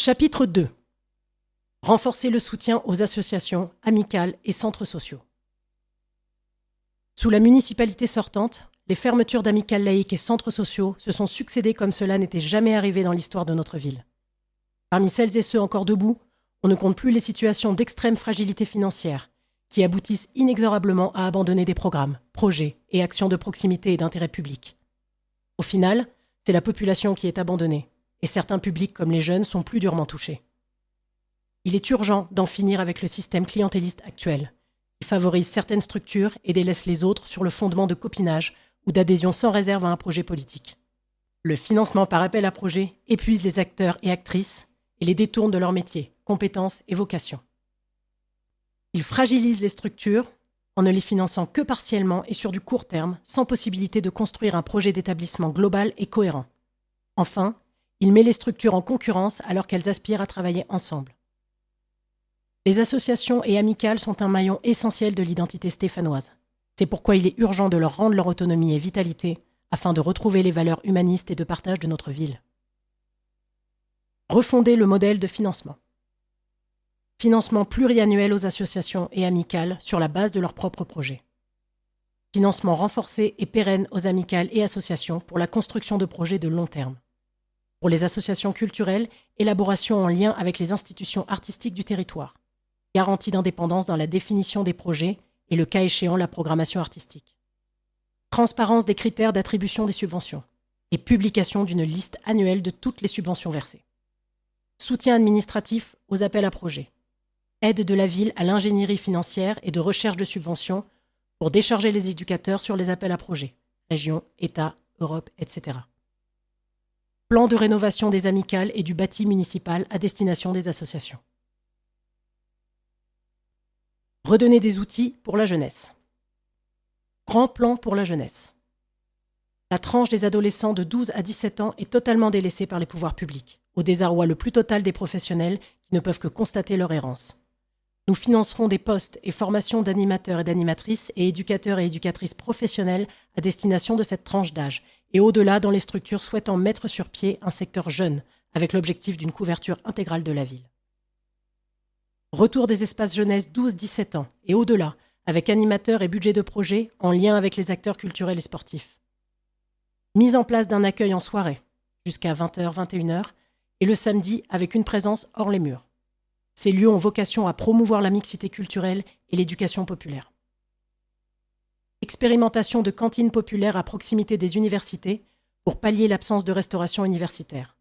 Chapitre 2. Renforcer le soutien aux associations, amicales et centres sociaux. Sous la municipalité sortante, les fermetures d'amicales laïques et centres sociaux se sont succédées comme cela n'était jamais arrivé dans l'histoire de notre ville. Parmi celles et ceux encore debout, on ne compte plus les situations d'extrême fragilité financière qui aboutissent inexorablement à abandonner des programmes, projets et actions de proximité et d'intérêt public. Au final, c'est la population qui est abandonnée, et certains publics comme les jeunes sont plus durement touchés. Il est urgent d'en finir avec le système clientéliste actuel, qui favorise certaines structures et délaisse les autres sur le fondement de copinage ou d'adhésion sans réserve à un projet politique. Le financement par appel à projet épuise les acteurs et actrices et les détourne de leur métier, compétences et vocations. Il fragilise les structures en ne les finançant que partiellement et sur du court terme, sans possibilité de construire un projet d'établissement global et cohérent. Enfin, il met les structures en concurrence alors qu'elles aspirent à travailler ensemble. Les associations et amicales sont un maillon essentiel de l'identité stéphanoise. C'est pourquoi il est urgent de leur rendre leur autonomie et vitalité afin de retrouver les valeurs humanistes et de partage de notre ville. Refonder le modèle de financement. Financement pluriannuel aux associations et amicales sur la base de leurs propres projets. Financement renforcé et pérenne aux amicales et associations pour la construction de projets de long terme. Pour les associations culturelles, élaboration en lien avec les institutions artistiques du territoire. Garantie d'indépendance dans la définition des projets et le cas échéant la programmation artistique. Transparence des critères d'attribution des subventions et publication d'une liste annuelle de toutes les subventions versées. Soutien administratif aux appels à projets. Aide de la ville à l'ingénierie financière et de recherche de subventions pour décharger les éducateurs sur les appels à projets, région, État, Europe, etc. Plan de rénovation des amicales et du bâti municipal à destination des associations. Redonner des outils pour la jeunesse. Grand plan pour la jeunesse. La tranche des adolescents de 12 à 17 ans est totalement délaissée par les pouvoirs publics, au désarroi le plus total des professionnels qui ne peuvent que constater leur errance. Nous financerons des postes et formations d'animateurs et d'animatrices et éducateurs et éducatrices professionnels à destination de cette tranche d'âge et au-delà dans les structures souhaitant mettre sur pied un secteur jeune avec l'objectif d'une couverture intégrale de la ville. Retour des espaces jeunesse 12-17 ans et au-delà avec animateurs et budget de projet en lien avec les acteurs culturels et sportifs. Mise en place d'un accueil en soirée jusqu'à 20h-21h et le samedi avec une présence hors les murs. Ces lieux ont vocation à promouvoir la mixité culturelle et l'éducation populaire. Expérimentation de cantines populaires à proximité des universités pour pallier l'absence de restauration universitaire.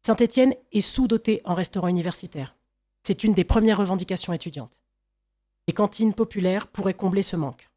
Saint-Étienne est sous-doté en restaurants universitaires. C'est une des premières revendications étudiantes. Les cantines populaires pourraient combler ce manque.